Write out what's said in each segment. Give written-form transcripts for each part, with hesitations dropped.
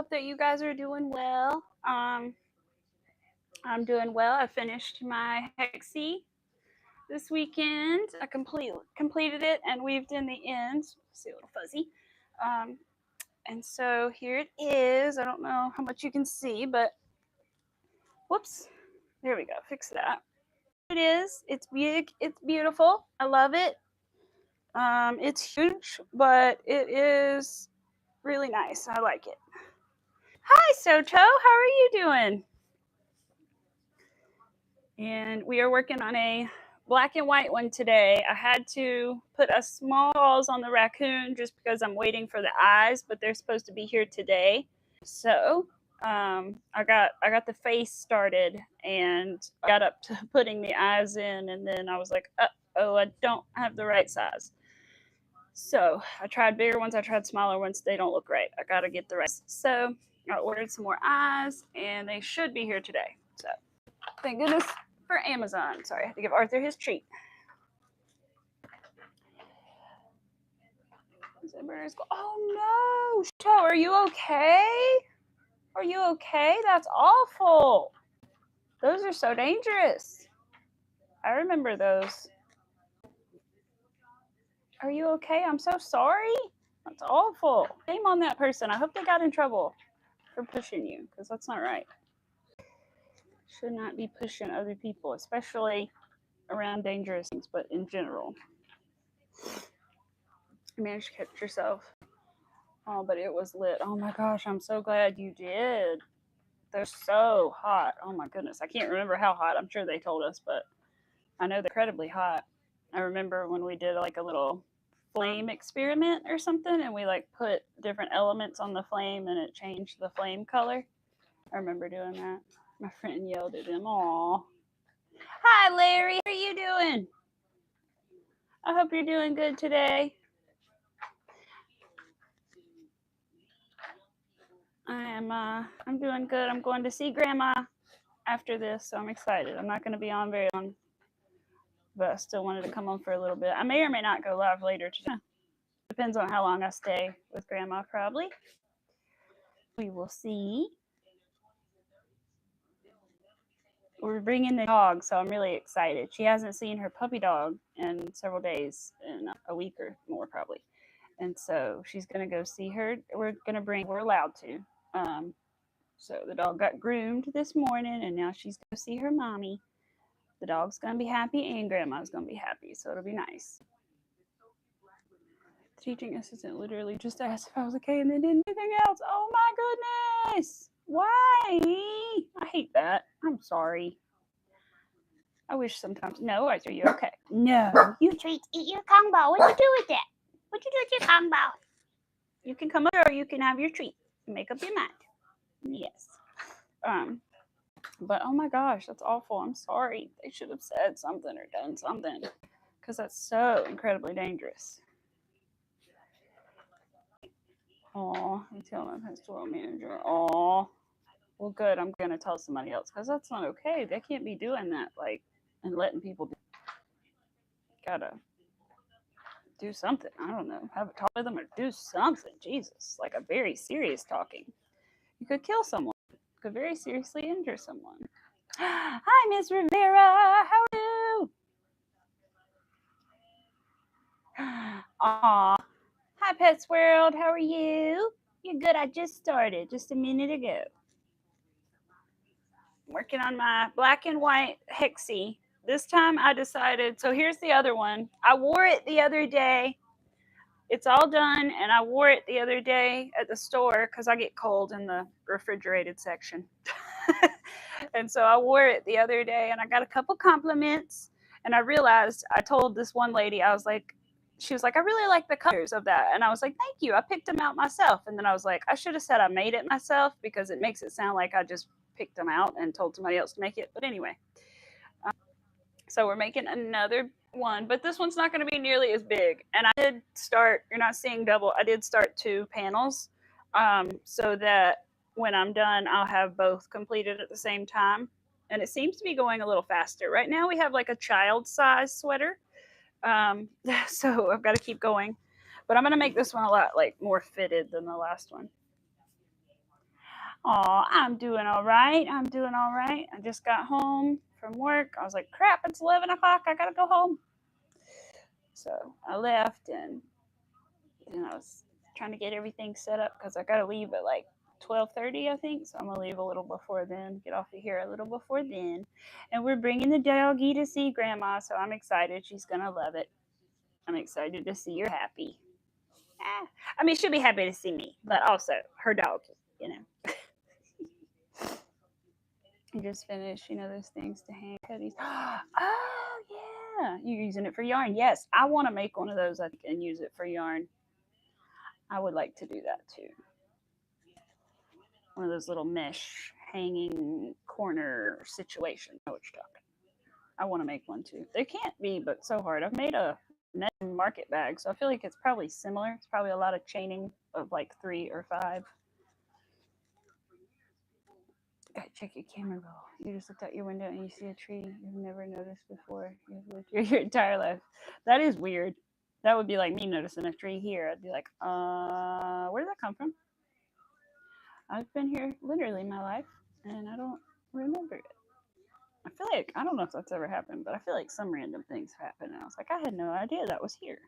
hope that you guys are doing well. I'm doing well. I finished my hexie this weekend. I completed it and weaved in the ends. See, a little fuzzy. And so here it is. I don't know how much you can see, but whoops. There we go. Fix that. It is. It's big. It's beautiful. I love it. It's huge, but it is really nice. I like it. Hi, Soto. How are you doing? And we are working on a black and white one today. I had to put a small paws on the raccoon just because I'm waiting for the eyes, but they're supposed to be here today. So I got the face started and got up to putting the eyes in, and then I was like, oh, I don't have the right size. So I tried bigger ones, I tried smaller ones. They don't look right. I gotta get the right. So I ordered some more eyes, and they should be here today. So thank goodness for Amazon. Sorry, I had to give Arthur his treat. Oh no, Sho, are you okay? Are you okay? That's awful. Those are so dangerous. I remember those. Are you okay? I'm so sorry. That's awful. Shame on that person. I hope they got in trouble for pushing you, because that's not right. Should not be pushing other people, especially around dangerous things, but in general. You managed to catch yourself. Oh, but it was lit. Oh my gosh, I'm so glad you did. They're so hot. Oh my goodness. I can't remember how hot. I'm sure they told us, but I know they're incredibly hot. I remember when we did like a little flame experiment or something, and we like put different elements on the flame and it changed the flame color. I remember doing that. My friend yelled at him. Aw. Hi, Larry. How are you doing? I hope you're doing good today. I'm doing good. I'm going to see Grandma after this, so I'm excited. I'm not going to be on very long, but I still wanted to come on for a little bit. I may or may not go live later today. Depends on how long I stay with Grandma, probably. We will see. We're bringing the dog, so I'm really excited. She hasn't seen her puppy dog in several days, in a week or more probably. And so she's going to go see her. We're allowed to. So the dog got groomed this morning, and now she's going to see her mommy. The dog's going to be happy, and Grandma's going to be happy, so it'll be nice. The teaching assistant literally just asked if I was okay and then didn't do anything else. Oh my goodness. Why? I hate that. I'm sorry. I wish sometimes. No, are you okay? No. You treat, eat your Kong ball. What'd you do with that? What'd you do with your Kong ball? You can come over or you can have your treat. Make up your mind. Yes. But oh my gosh, that's awful. I'm sorry. They should have said something or done something, because that's so incredibly dangerous. Oh, I'm telling my pastoral manager. Oh, well, good. I'm gonna tell somebody else, because that's not okay. They can't be doing that, like, and letting people do. Gotta do something. I don't know. Have a talk with them or do something. Jesus, like a very serious talking. You could kill someone. You could very seriously injure someone. Hi, Miss Rivera. How are you? Aw. Hi, Pets World. How are you? You're good. I just started just a minute ago. I'm working on my black and white hexie. This time I decided, so here's the other one. I wore it the other day. It's all done, and I wore it the other day at the store because I get cold in the refrigerated section. And so I wore it the other day, and I got a couple compliments, and I realized, I told this one lady, I was like, she was like, I really like the colors of that. And I was like, thank you. I picked them out myself. And then I was like, I should have said I made it myself, because it makes it sound like I just picked them out and told somebody else to make it. But anyway, so we're making another one, but this one's not going to be nearly as big. And I did start, you're not seeing double, I did start 2 panels, so that when I'm done, I'll have both completed at the same time. And it seems to be going a little faster. Right now we have like a child size sweater. So I've got to keep going, but I'm going to make this one a lot like more fitted than the last one. Oh, I'm doing all right. I'm doing all right. I just got home from work. I was like, crap, it's 11 o'clock. I got to go home. So I left and I was trying to get everything set up because I got to leave at like 12:30, I think. So I'm going to leave a little before then, get off of here a little before then. And we're bringing the doggy to see Grandma. So I'm excited. She's going to love it. I'm excited to see her happy. Ah, I mean, she'll be happy to see me, but also her dog, you know. I just finished, those things to hang cutties. Oh, yeah. You're using it for yarn. Yes, I want to make one of those, I think, and use it for yarn. I would like to do that too. One of those little mesh hanging corner situations. I know what you're talking. I want to make one too. They can't be, but so hard. I've made a market bag, so I feel like it's probably similar. It's probably a lot of chaining of like 3 or 5. Gotta check your camera roll. You just looked out your window and you see a tree you've never noticed before. You've lived here your entire life. That is weird. That would be like me noticing a tree here. I'd be like, where did that come from? I've been here literally my life and I don't remember it. I feel like, I don't know if that's ever happened, but I feel like some random things happen. And I was like, I had no idea that was here.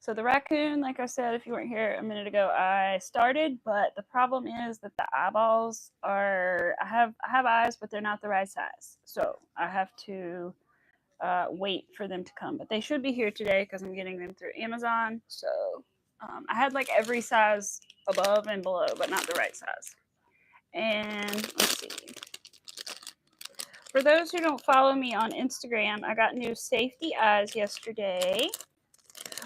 So the raccoon, like I said, if you weren't here a minute ago, I started, but the problem is that the eyeballs are, I have eyes, but they're not the right size. So I have to wait for them to come. But they should be here today because I'm getting them through Amazon. So I had like every size above and below, but not the right size. And let's see. For those who don't follow me on Instagram, I got new safety eyes yesterday,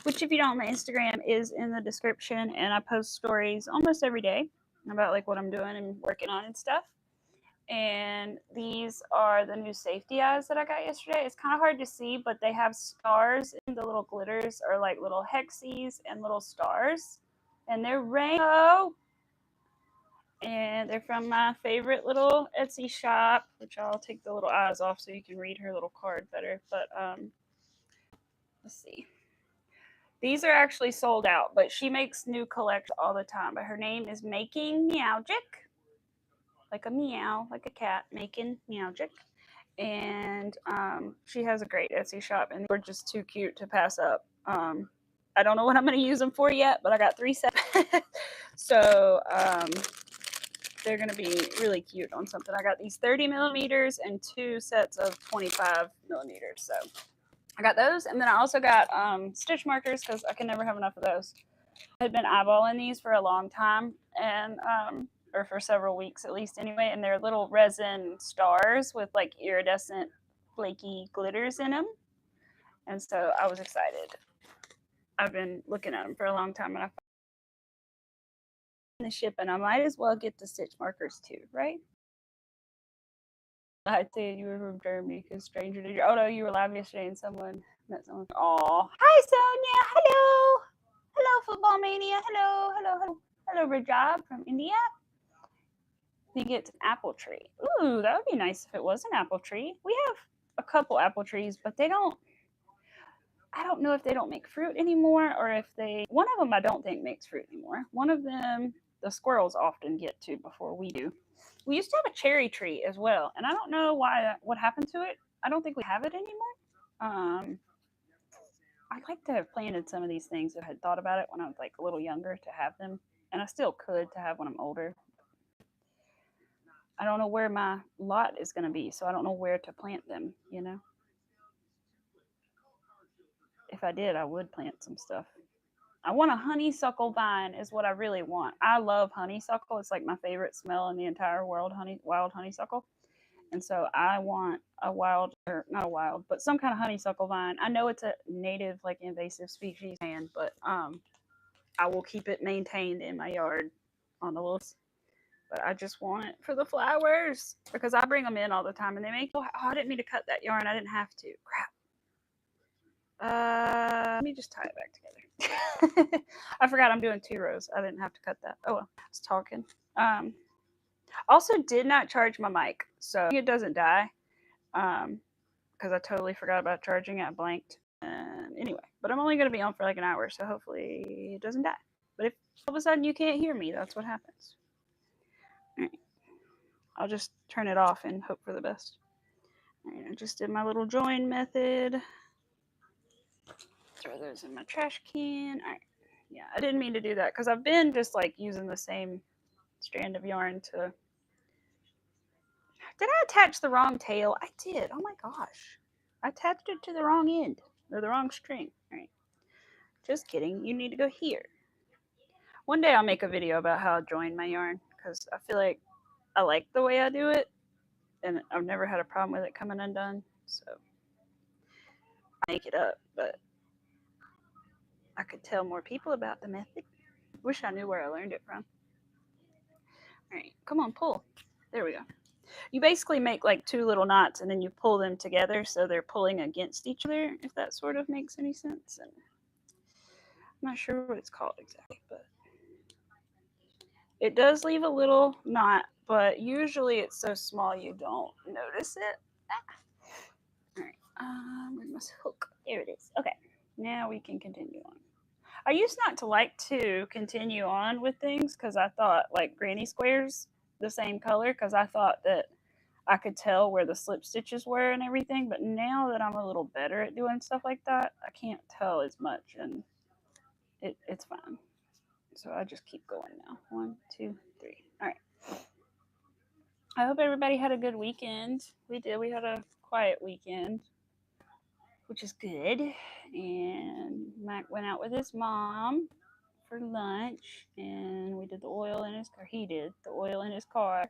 which if you don't, my Instagram is in the description, and I post stories almost every day about like what I'm doing and working on and stuff. And these are the new safety eyes that I got yesterday. It's kind of hard to see, but they have stars, and the little glitters are like little hexes and little stars, and they're rainbow. And they're from my favorite little Etsy shop, which I'll take the little eyes off so you can read her little card better. But let's see. These are actually sold out, but she makes new collections all the time. But her name is Making Meowgic, like a meow, like a cat, Making Meowgic. And she has a great Etsy shop, and they're just too cute to pass up. I don't know what I'm going to use them for yet, but I got 3 sets. So they're going to be really cute on something. I got these 30 millimeters and 2 sets of 25 millimeters. So I got those. And then I also got stitch markers because I can never have enough of those. I had been eyeballing these for a long time, and or for several weeks at least anyway. And they're little resin stars with like iridescent flaky glitters in them. And so I was excited. I've been looking at them for a long time, and I found the ship, and I might as well get the stitch markers too, right? I said you were from Germany because stranger did you. Oh no, you were live yesterday and someone met someone. Oh, hi Sonia. Hello. Hello, Football Mania. Hello, Rajab from India. I think it's an apple tree. Ooh, that would be nice if it was an apple tree. We have a couple apple trees, but they don't. I don't know if they don't make fruit anymore or if they. One of them I don't think makes fruit anymore. One of them the squirrels often get to before we do. We used to have a cherry tree as well, and I don't know what happened to it. I don't think we have it anymore. I'd like to have planted some of these things if I had thought about it when I was like a little younger to have them, and I still could to have when I'm older. I don't know where my lot is going to be, so I don't know where to plant them. If I did, I would plant some stuff. I want a honeysuckle vine is what I really want. I love honeysuckle. It's like my favorite smell in the entire world, wild honeysuckle. And so I want a wild, or not a wild, but some kind of honeysuckle vine. I know it's a native, like invasive species, but I will keep it maintained in my yard on the little. But I just want it for the flowers because I bring them in all the time and they make. Oh, I didn't mean to cut that yarn. I didn't have to. Crap. Let me just tie it back together. I forgot I'm doing 2 rows. I didn't have to cut that. Oh well, I was talking. Also did not charge my mic, so it doesn't die. Because I totally forgot about charging it. I blanked. Anyway, but I'm only going to be on for like an hour, so hopefully it doesn't die. But if all of a sudden you can't hear me, that's what happens. All right. I'll just turn it off and hope for the best. All right, I just did my little join method. Throw those in my trash can. All right. Yeah, I didn't mean to do that because I've been just like using the same strand of yarn to. Did I attach the wrong tail? I did. Oh my gosh. I attached it to the wrong end or the wrong string. All right. Just kidding. You need to go here. One day I'll make a video about how I join my yarn because I feel like I like the way I do it and I've never had a problem with it coming undone. So I make it up, but I could tell more people about the method. Wish I knew where I learned it from. All right, come on, pull. There we go. You basically make like two little knots and then you pull them together so they're pulling against each other, if that sort of makes any sense. And I'm not sure what it's called exactly, but it does leave a little knot, but usually it's so small you don't notice it. All right, where's my hook? There it is. Okay, now we can continue on. I used not to like to continue on with things because I thought like granny squares the same color because I thought that I could tell where the slip stitches were and everything. But now that I'm a little better at doing stuff like that, I can't tell as much and it's fine. So I just keep going now. 1, 2, 3. All right. I hope everybody had a good weekend. We did. We had a quiet weekend, which is good. And Mac went out with his mom for lunch, and we did the oil in his car. He did the oil in his car.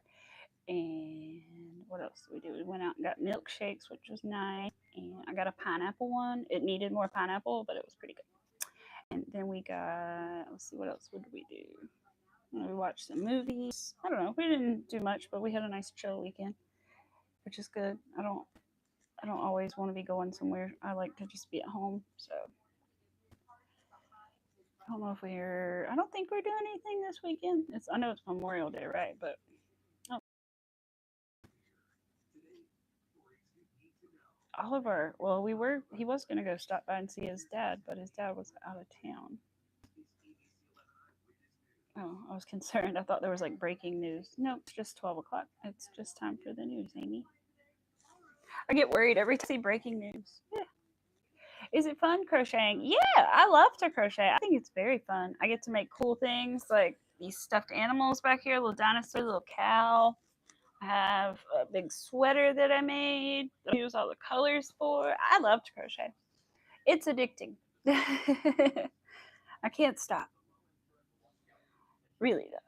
And what else did we do? We went out and got milkshakes, which was nice. And I got a pineapple one. It needed more pineapple, but it was pretty good. And then we got, let's see, what else would we do? We watched some movies. I don't know. We didn't do much, but we had a nice chill weekend, which is good. I don't always want to be going somewhere. I like to just be at home. So I don't know if I don't think we're doing anything this weekend. I know it's Memorial Day, right? But Oliver, well, he was going to go stop by and see his dad, but his dad was out of town. Oh, I was concerned. I thought there was like breaking news. Nope, it's just 12 o'clock. It's just time for the news, Amy. I get worried every time I see breaking news. Yeah. Is it fun crocheting? Yeah, I love to crochet. I think it's very fun. I get to make cool things like these stuffed animals back here, little dinosaur, little cow. I have a big sweater that I made. I use all the colors for. I love to crochet. It's addicting. I can't stop. Really though.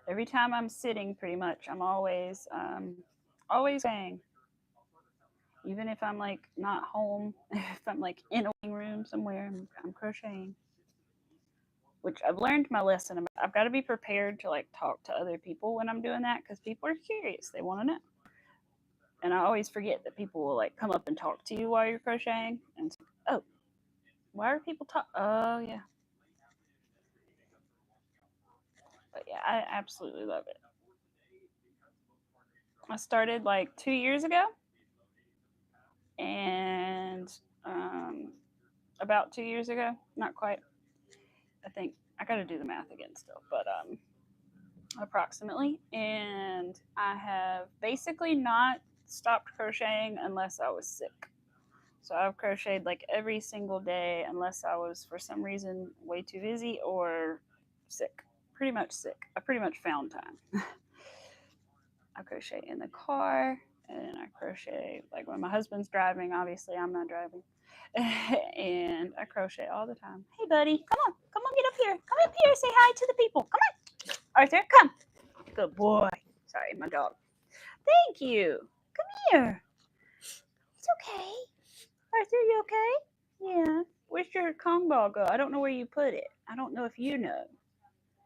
Every time I'm sitting, pretty much, I'm always saying. Even if I'm like not home, if I'm like in a waiting room somewhere, I'm crocheting. Which I've learned my lesson about. I've got to be prepared to like talk to other people when I'm doing that because people are curious. They want to know. And I always forget that people will like come up and talk to you while you're crocheting. And it's like, oh, why are people talk? Oh yeah. But yeah, I absolutely love it. I started like 2 years ago, and about 2 years ago, not quite. I think I got to do the math again still, but approximately. And I have basically not stopped crocheting unless I was sick. So I've crocheted like every single day unless I was for some reason way too busy or sick. Pretty much sick. I pretty much found time. I crochet in the car and I crochet like when my husband's driving. Obviously, I'm not driving. And I crochet all the time. Hey, buddy, come on. Come on, get up here. Come up here. Say hi to the people. Come on. Arthur, come. Good boy. Sorry, my dog. Thank you. Come here. It's okay. Arthur, you okay? Yeah. Where's your Kong ball go? I don't know where you put it. I don't know if you know.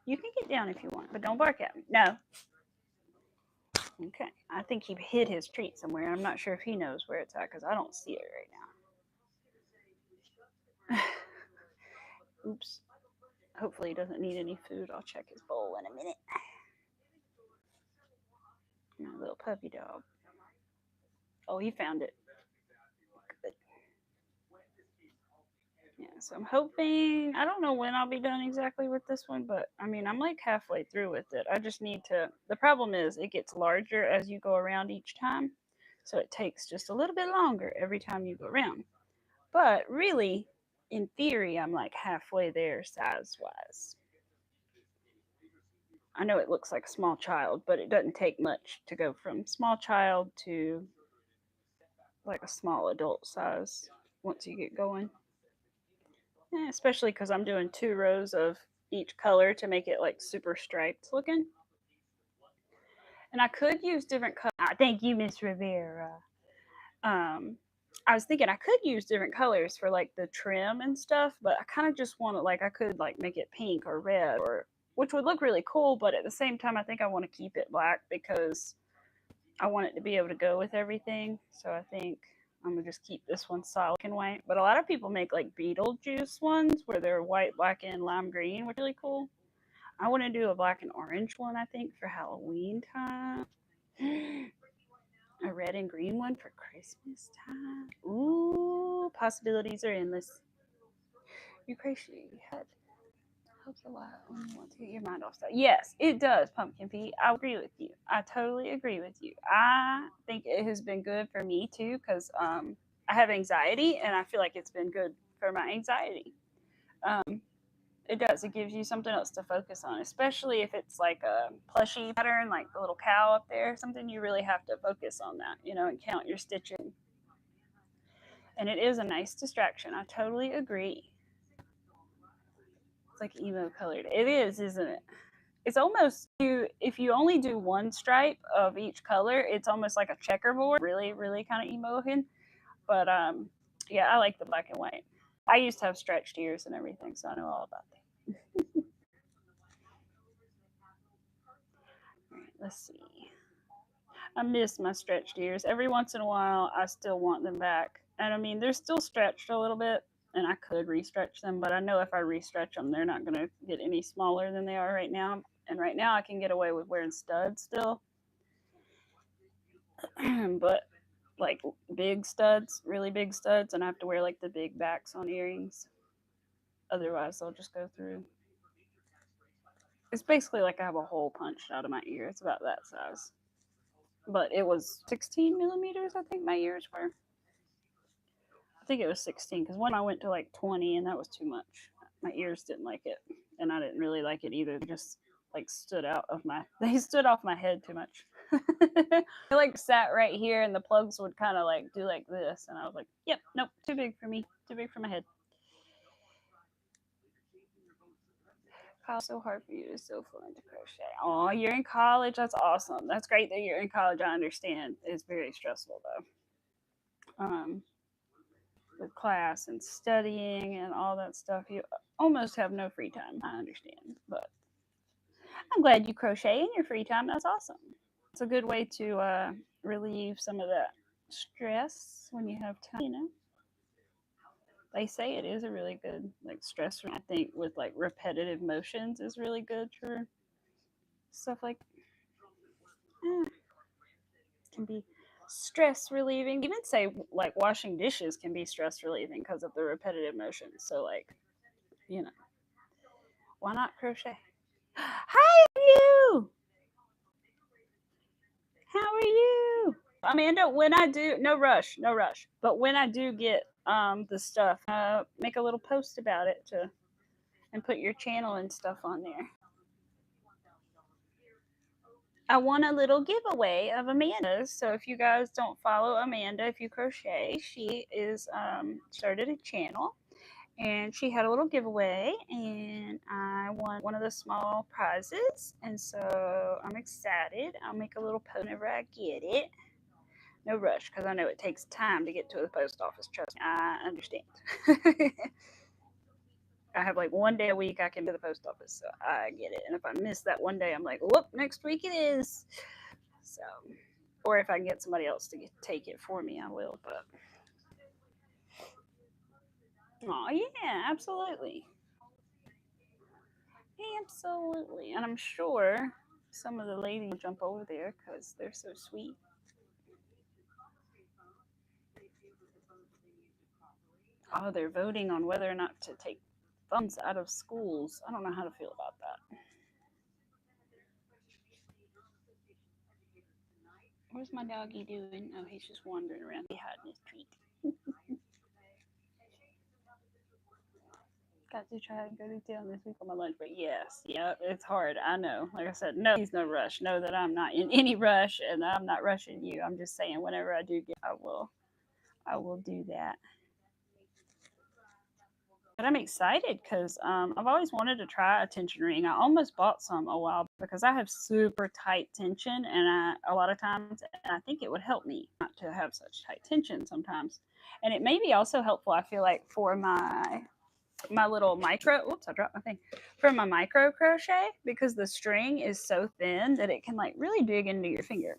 You can get down if you want, but don't bark at me. No. Okay. I think he hid his treat somewhere. I'm not sure if he knows where it's at because I don't see it right now. Oops. Hopefully he doesn't need any food. I'll check his bowl in a minute. My little puppy dog. Oh, he found it. Good. So I'm hoping, I don't know when I'll be done exactly with this one, but I mean, I'm like halfway through with it. I just need to, the problem is it gets larger as you go around each time. So it takes just a little bit longer every time you go around. But really, in theory, I'm like halfway there size wise. I know it looks like a small child, but it doesn't take much to go from small child to like a small adult size once you get going. Especially because I'm doing 2 rows of each color to make it like super striped looking. And I could use different colors. Thank you, Miss Rivera. Um, I was thinking I could use different colors for like the trim and stuff, but I kind of just want to like I could like make it pink or red or which would look really cool, but at the same time I think I want to keep it black because I want it to be able to go with everything. So I think I'm gonna just keep this one solid and white. But a lot of people make like Beetlejuice ones where they're white, black, and lime green, which is really cool. I want to do a black and orange one, I think, for Halloween time. A red and green one for Christmas time. Ooh, possibilities are endless. You crazy. You had helps a lot when you want to get your mind off stuff. Yes, it does, Pumpkin Pete. I agree with you. I totally agree with you. I think it has been good for me too because I have anxiety and I feel like it's been good for my anxiety. Um, it does. It gives you something else to focus on, especially if it's like a plushy pattern, like the little cow up there, something you really have to focus on that, and count your stitching. And it is a nice distraction. I totally agree. It's like emo colored. It is, isn't it? It's almost if you only do one stripe of each color, it's almost like a checkerboard. Really, really kind of emo looking. But yeah, I like the black and white. I used to have stretched ears and everything, so I know all about that. All right, let's see. I miss my stretched ears. Every once in a while, I still want them back. And I mean, they're still stretched a little bit, and I could restretch them, but I know if I restretch them, they're not going to get any smaller than they are right now. And right now, I can get away with wearing studs still. But like big studs, really big studs, and I have to wear like the big backs on earrings. Otherwise, they'll just go through. It's basically like I have a hole punched out of my ear. It's about that size. But it was 16 millimeters, I think my ears were. I think it was 16 because one I went to like 20 and that was too much. My ears didn't like it, and I didn't really like it either. They just like stood out of my. They stood off my head too much. I like sat right here, and the plugs would kind of like do like this, and I was like, "Yep, nope, too big for me, too big for my head." Kyle, so hard for you. It's so fun to crochet. Oh, you're in college. That's awesome. That's great that you're in college. I understand. It's very stressful though. With class and studying and all that stuff, you almost have no free time. I understand, but I'm glad you crochet in your free time. That's awesome. It's a good way to relieve some of that stress when you have time. They say it is a really good like stress. I think with like repetitive motions is really good for stuff like can be stress relieving. Even say like washing dishes can be stress relieving because of the repetitive motion. So like you know, why not crochet? Hi, you. How are you? Amanda, when I do, no rush, no rush. But when I do get the stuff, make a little post about it to and put your channel and stuff on there. I won a little giveaway of Amanda's. So if you guys don't follow Amanda, if you crochet, she is started a channel and she had a little giveaway and I won one of the small prizes. And so I'm excited. I'll make a little post whenever I get it. No rush because I know it takes time to get to the post office. Trust me, I understand. I have like one day a week I can do the post office, so I get it. And if I miss that one day, I'm like, whoop, next week it is. So, or if I can get somebody else to take it for me, I will. But, oh yeah, absolutely, absolutely. And I'm sure some of the ladies will jump over there because they're so sweet. Oh, they're voting on whether or not to take funds out of schools. I don't know how to feel about that. Where's my doggy doing? Oh, he's just wandering around behind his treat. Got to try and go to town this week on my lunch break. Yes, yeah, it's hard. I know. Like I said, no, he's no rush. Know that I'm not in any rush, and I'm not rushing you. I'm just saying, whenever I do get, I will do that. But I'm excited because I've always wanted to try a tension ring. I almost bought some a while because I have super tight tension, and a lot of times, and I think it would help me not to have such tight tension sometimes. And it may be also helpful. I feel like for my little micro. Oops, I dropped my thing. For my micro crochet, because the string is so thin that it can like really dig into your finger.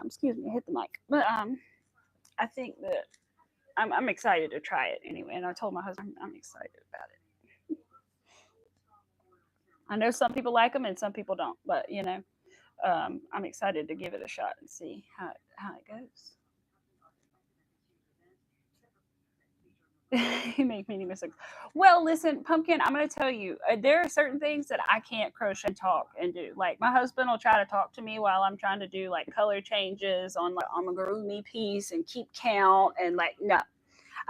Excuse me, hit the mic. But I think that I'm excited to try it anyway. And I told my husband I'm excited about it. I know some people like them and some people don't, but I'm excited to give it a shot and see how it goes. You make many mistakes. Well, listen, Pumpkin, I'm going to tell you, there are certain things that I can't crochet, talk, and do. Like my husband will try to talk to me while I'm trying to do like color changes on like amigurumi piece and keep count and like no,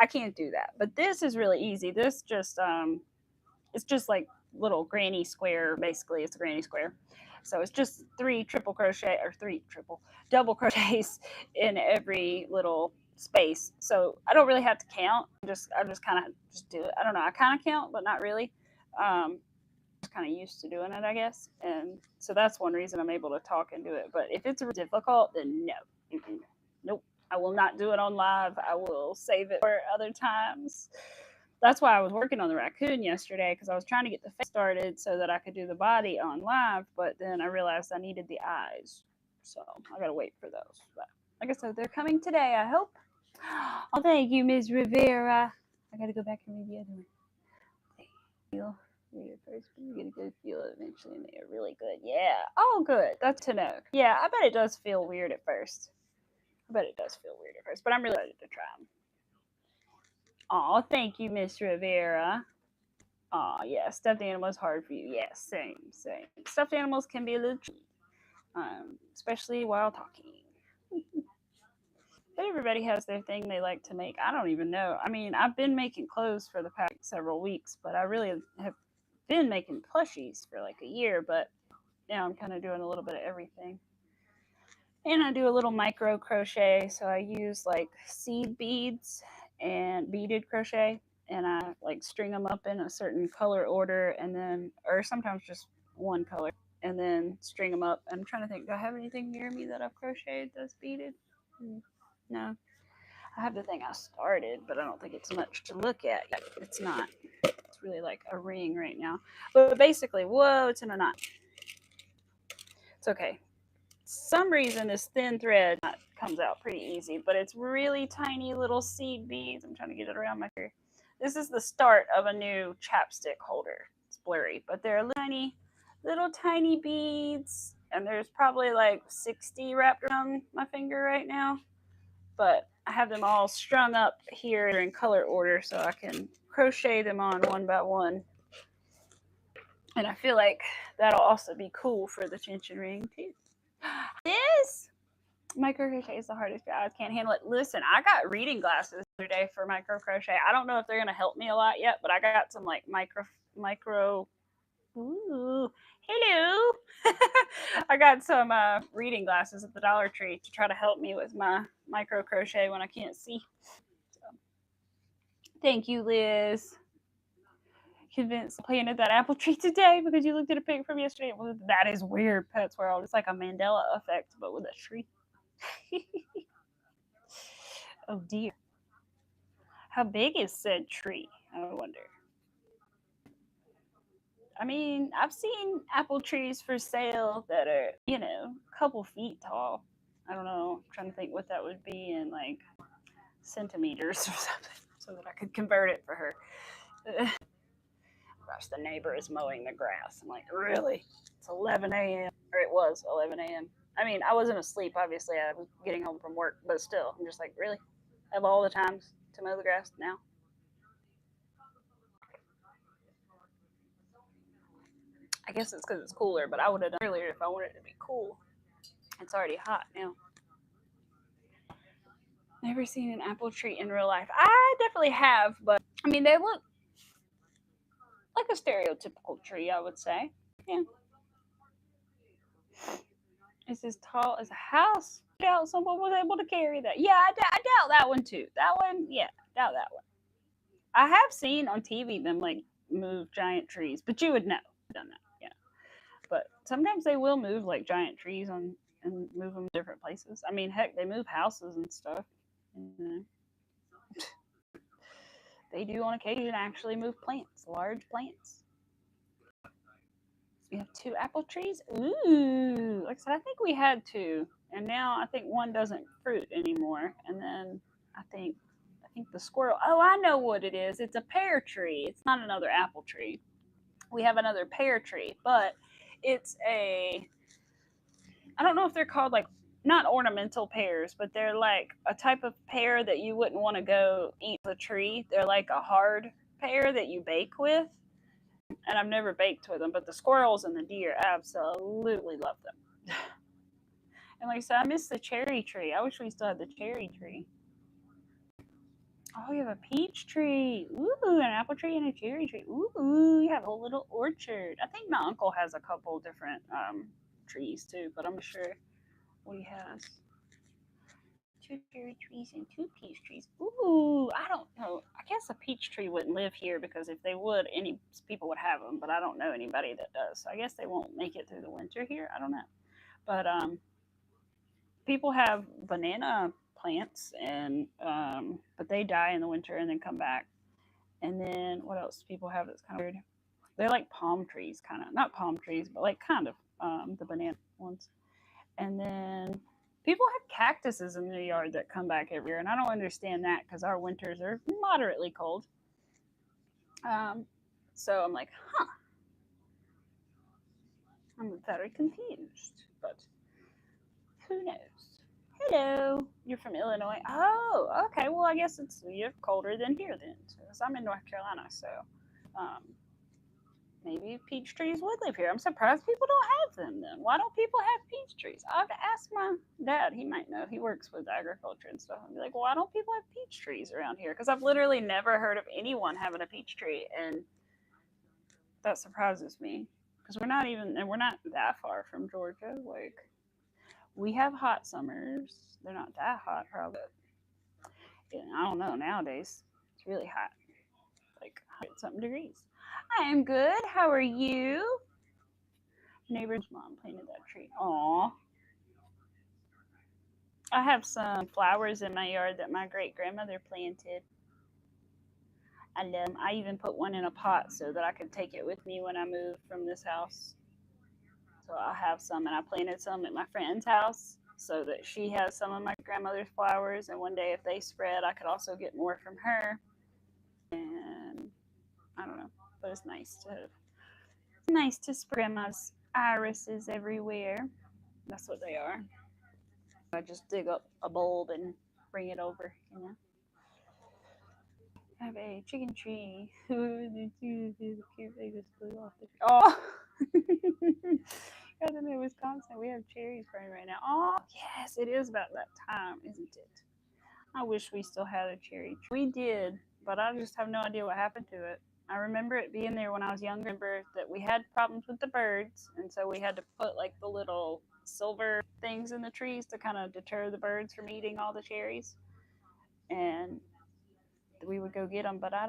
I can't do that. But this is really easy. This just it's just like little granny square. Basically, it's a granny square. So it's just three triple crochet or three triple double crochets in every little space. So I don't really have to count. I just kind of just do it. I don't know. I kind of count, but not really. Just kind of used to doing it, I guess. And so that's one reason I'm able to talk and do it. But if it's difficult, then no. Mm-mm. Nope. I will not do it on live. I will save it for other times. That's why I was working on the raccoon yesterday because I was trying to get the face started so that I could do the body on live, but then I realized I needed the eyes. So I gotta wait for those. But like I said, they're coming today, I hope. Oh, thank you, Ms. Rivera. I gotta go back and read the other one. Feel read it first, but you get a good feel eventually, and they're really good. Yeah. Oh, good. That's to know. Yeah, I bet it does feel weird at first. I bet it does feel weird at first, but I'm really excited to try them. Oh, thank you, Miss Rivera. Oh, yeah, stuffed animals hard for you. Yes, same, same. Stuffed animals can be a little tricky, especially while talking. But everybody has their thing they like to make. I don't even know. I mean, I've been making clothes for the past several weeks, but I really have been making plushies for like a year. But now I'm kind of doing a little bit of everything. And I do a little micro crochet. So I use like seed beads and beaded crochet. And I like string them up in a certain color order and then, or sometimes just one color and then string them up. I'm trying to think, do I have anything near me that I've crocheted that's beaded? No. I have the thing I started, but I don't think it's much to look at yet. It's not. It's really like a ring right now. But basically, whoa, it's in a knot. It's okay. Some reason this thin thread comes out pretty easy, but it's really tiny little seed beads. I'm trying to get it around my finger. This is the start of a new chapstick holder. It's blurry, but they're little tiny beads, and there's probably like 60 wrapped around my finger right now. But I have them all strung up here in color order so I can crochet them on one by one. And I feel like that'll also be cool for the tension ring too. This micro crochet is the hardest job. I can't handle it. Listen, I got reading glasses the other day for micro crochet. I don't know if they're gonna help me a lot yet, but I got some like micro. Ooh, hello. I got some reading glasses at the Dollar Tree to try to help me with my micro crochet when I can't see. So, thank you, Liz. Convinced planted that apple tree today because you looked at a pic from yesterday. Well, that is weird, Pets World. It's like a Mandela effect, but with a tree. Oh dear. How big is said tree? I wonder. I mean, I've seen apple trees for sale that are, a couple feet tall. I don't know. I'm trying to think what that would be in like centimeters or something so that I could convert it for her. Gosh, the neighbor is mowing the grass. I'm like, really? It's 11 a.m. Or it was 11 a.m. I mean, I wasn't asleep, obviously. I was getting home from work, but still, I'm just like, really? I have all the times to mow the grass now? I guess it's because it's cooler, but I would have done it earlier if I wanted it to be cool. It's already hot now. Never seen an apple tree in real life. I definitely have, but I mean, they look like a stereotypical tree, I would say. Yeah. It's as tall as a house. I doubt someone was able to carry that. Yeah, I doubt that one too. That one, yeah, doubt that one. I have seen on TV them like move giant trees, but you would know. Done that, yeah. But sometimes they will move like giant trees on and move them different places. I mean, heck, they move houses and stuff. You know. They do on occasion actually move plants, large plants. We have 2 apple trees. Ooh, like I said, I think we had 2, and now I think one doesn't fruit anymore. And then I think the squirrel. Oh, I know what it is. It's a pear tree. It's not another apple tree. We have another pear tree, but it's a. I don't know if they're called like not ornamental pears, but they're like a type of pear that you wouldn't want to go eat the tree. They're like a hard pear that you bake with. And I've never baked with them, but the squirrels and the deer absolutely love them. And like I said, I miss the cherry tree. I wish we still had the cherry tree. Oh, we have a peach tree. Ooh, an apple tree and a cherry tree. Ooh, you have a whole little orchard. I think my uncle has a couple different trees too, but I'm not sure what he has. 2 cherry trees and 2 peach trees. Ooh, I don't know. I guess a peach tree wouldn't live here because if they would, any people would have them. But I don't know anybody that does. So I guess they won't make it through the winter here. I don't know. But people have banana plants and but they die in the winter and then come back. And then what else do people have that's kind of weird? They're like palm trees, kind of not palm trees, but like kind of the banana ones. And then people have cactuses in their yard that come back every year, and I don't understand that because our winters are moderately cold. So I'm like, huh. I'm very confused, but who knows? Hello, you're from Illinois. Oh, okay. Well, I guess you're colder than here then, because I'm in North Carolina. So maybe peach trees would live here. I'm surprised people don't have them then. Why don't people have peach trees? I'll have to ask my dad. He might know. He works with agriculture and stuff. I'll be like, why don't people have peach trees around here? Because I've literally never heard of anyone having a peach tree, and that surprises me. Because we're not that far from Georgia. Like, we have hot summers. They're not that hot, probably. I don't know. Nowadays, it's really hot. Like 100-something degrees. I am good. How are you? Neighbor's mom planted that tree. Aw. I have some flowers in my yard that my great grandmother planted. I love them. I even put one in a pot so that I could take it with me when I move from this house. So I have some, and I planted some at my friend's house so that she has some of my grandmother's flowers. And one day, if they spread, I could also get more from her. And I don't know, but it's nice to spread grandma's irises everywhere. That's what they are. I just dig up a bulb and bring it over, you know. I have a chicken tree. Oh, I don't know, Wisconsin. We have cherries growing right now. Oh, yes, it is about that time, isn't it? I wish we still had a cherry tree. We did, but I just have no idea what happened to it. I remember it being there when I was younger. I remember that we had problems with the birds, and so we had to put like the little silver things in the trees to kind of deter the birds from eating all the cherries. And we would go get them, but I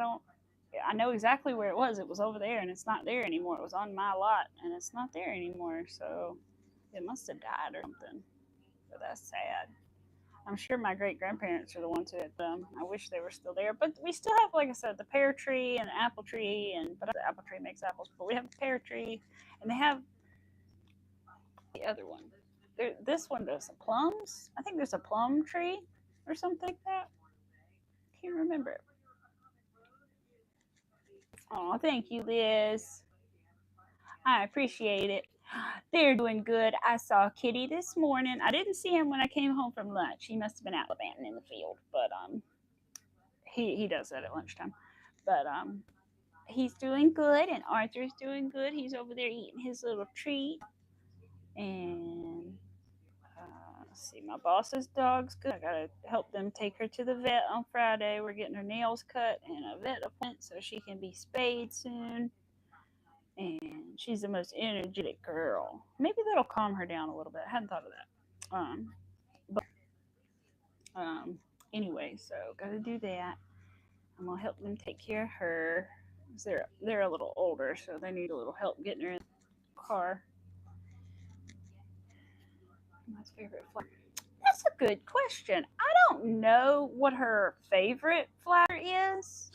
know exactly where it was. It was over there, and it's not there anymore. It was on my lot, and it's not there anymore. So it must have died or something. But that's sad. I'm sure my great grandparents are the ones who had them. I wish they were still there. But we still have, like I said, the pear tree and the apple tree, but the apple tree makes apples. But we have the pear tree, and they have the other one. This one does the plums. I think there's a plum tree or something like that. Can't remember. Oh, thank you, Liz. I appreciate it. They're doing good. I saw Kitty this morning. I didn't see him when I came home from lunch. He must have been out gallivanting in the field, but he does that at lunchtime. But he's doing good, and Arthur's doing good. He's over there eating his little treat. And let's see, my boss's dog's good. I gotta help them take her to the vet on Friday. We're getting her nails cut and a vet appointment so she can be spayed soon. And she's the most energetic girl. Maybe that'll calm her down a little bit. I hadn't thought of that. But anyway, so gotta do that. I'm gonna help them take care of her. They're a little older, so they need a little help getting her in the car. My favorite flower. That's a good question. I don't know what her favorite flower is,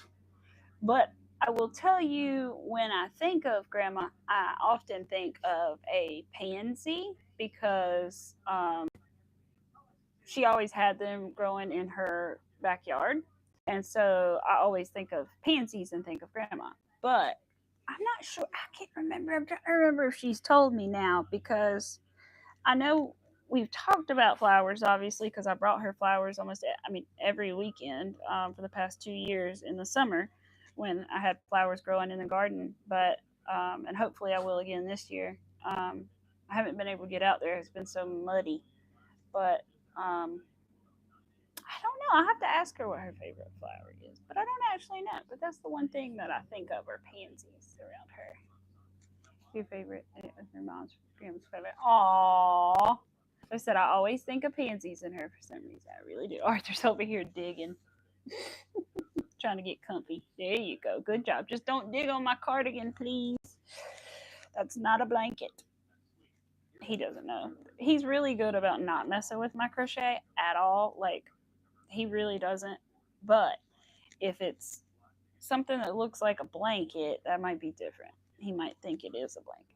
but I will tell you when I think of Grandma, I often think of a pansy because she always had them growing in her backyard. And so I always think of pansies and think of Grandma. But I'm not sure. I can't remember. I'm trying to remember if she's told me now because I know we've talked about flowers, obviously, because I brought her flowers every weekend for the past 2 years in the summer when I had flowers growing in the garden. But and hopefully I will again this year. I haven't been able to get out there; it's been so muddy. But I don't know. I have to ask her what her favorite flower is, but I don't actually know. But that's the one thing that I think of are pansies around her. Your favorite? Your mom's grandma's favorite. Aww. I said I always think of pansies in her for some reason. I really do. Arthur's over here digging, trying to get comfy. There you go. Good job. Just don't dig on my cardigan, please. That's not a blanket. He doesn't know. He's really good about not messing with my crochet at all. Like, he really doesn't. But if it's something that looks like a blanket, that might be different. He might think it is a blanket.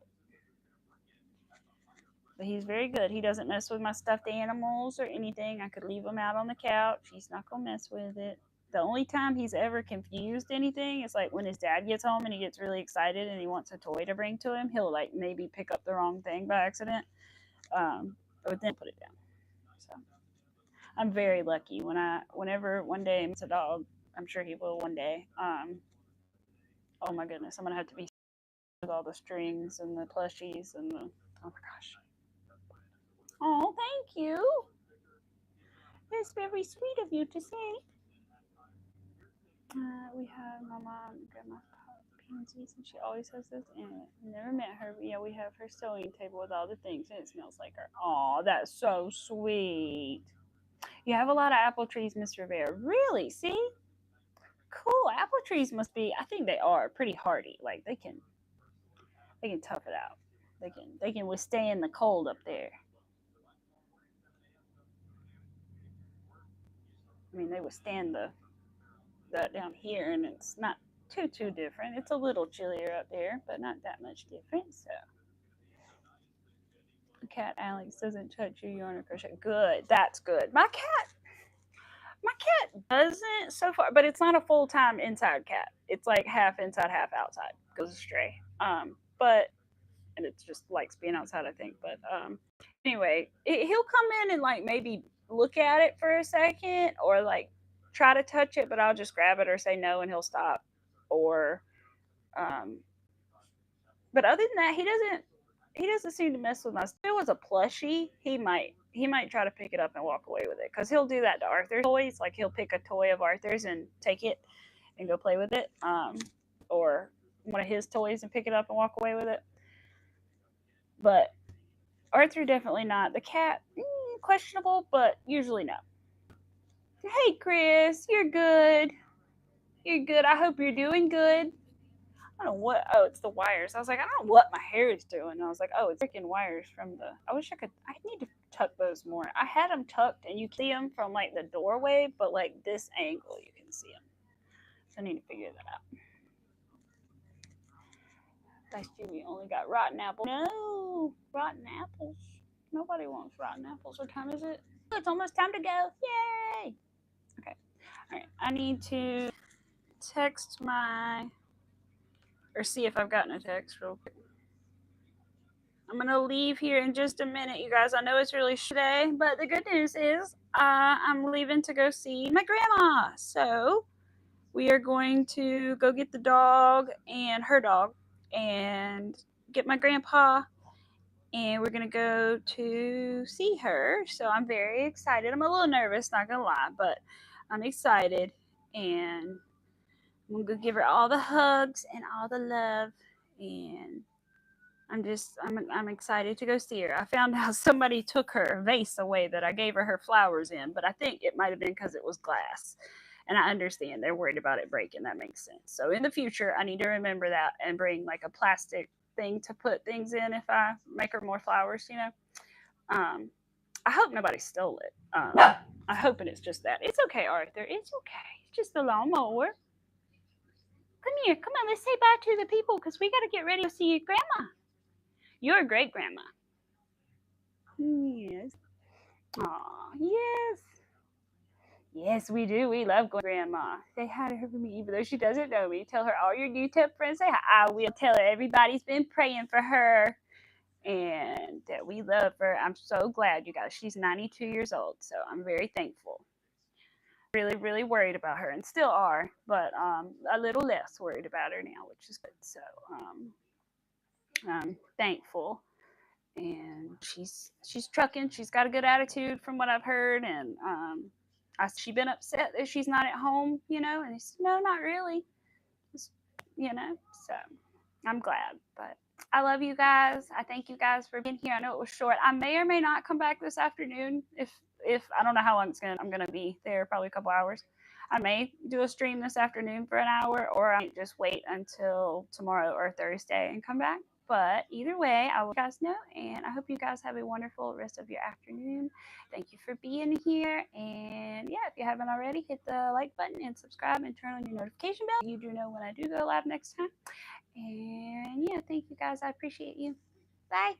But he's very good. He doesn't mess with my stuffed animals or anything. I could leave them out on the couch. He's not going to mess with it. The only time he's ever confused anything is like when his dad gets home and he gets really excited and he wants a toy to bring to him. He'll like maybe pick up the wrong thing by accident, but then put it down. So I'm very lucky. Whenever one day he meets a dog, I'm sure he will one day. Oh my goodness, I'm gonna have to be with all the strings and the plushies and the. Oh my gosh. Oh, thank you. That's very sweet of you to say. We have my mom and grandma's pansies, and she always has this. And never met her, but yeah, we have her sewing table with all the things, and it smells like her. Oh, that's so sweet. You have a lot of apple trees, Miss Rivera. Really? See? Cool. Apple trees must be. I think they are pretty hardy. Like they can tough it out. They can withstand the cold up there. I mean, they withstand the down here, and it's not too different. It's a little chillier up there, but not that much different. So, cat Alex doesn't touch you. You're on a crochet. Good. That's good. My cat doesn't so far, but it's not a full time inside cat. It's like half inside, half outside. Goes astray. But and it just likes being outside, I think. But anyway, he'll come in and like maybe look at it for a second or like try to touch it, but I'll just grab it or say no and he'll stop. Or but other than that, he doesn't seem to mess with my. If it was a plushie, he might try to pick it up and walk away with it because he'll do that to Arthur's toys. Like he'll pick a toy of Arthur's and take it and go play with it, or one of his toys and pick it up and walk away with it. But Arthur definitely not. The cat, questionable, but usually no. Hey, Chris, you're good. You're good. I hope you're doing good. I don't know what. Oh, it's the wires. I was like, I don't know what my hair is doing. And I was like, oh, it's freaking wires from the. I wish I could. I need to tuck those more. I had them tucked, and you see them from like the doorway, but like this angle, you can see them. So I need to figure that out. Last year we only got rotten apples. No, rotten apples. Nobody wants rotten apples. What time is it? Oh, it's almost time to go. Yay! Okay. All right. I need to text or see if I've gotten a text real quick. I'm going to leave here in just a minute, you guys. I know it's really today, but the good news is I'm leaving to go see my grandma. So we are going to go get the dog and her dog and get my grandpa, and we're gonna go to see her. So I'm very excited. I'm a little nervous, not gonna lie, but I'm excited, and I'm gonna give her all the hugs and all the love, and I'm excited to go see her. I found out somebody took her vase away that I gave her flowers in, but I think it might have been because it was glass. And I understand they're worried about it breaking. That makes sense. So in the future, I need to remember that and bring like a plastic thing to put things in if I make her more flowers. I hope nobody stole it. I'm hoping it's just that. It's okay, Arthur. It's okay. It's just a lawnmower. Come here. Come on. Let's say bye to the people because we got to get ready to see your grandma. You're a great grandma. Yes. Aw, yes. Yes, we do. We love going to grandma. Say hi to her for me, even though she doesn't know me. Tell her all your YouTube friends say hi. I will tell her everybody's been praying for her and that we love her. I'm so glad, you guys. She's 92 years old, so I'm very thankful. Really, really worried about her and still are, but a little less worried about her now, which is good. So I'm thankful. And she's trucking. She's got a good attitude from what I've heard, and she been upset that she's not at home, and he said, no, not really. Just, so I'm glad. But I love you guys. I thank you guys for being here. I know it was short. I may or may not come back this afternoon if I don't know how long I'm gonna be there, probably a couple hours. I may do a stream this afternoon for an hour, or I might just wait until tomorrow or Thursday and come back. But either way, I will let you guys know, and I hope you guys have a wonderful rest of your afternoon. Thank you for being here, and yeah, if you haven't already, hit the like button and subscribe and turn on your notification bell. You do know when I do go live next time. And yeah, thank you guys. I appreciate you. Bye.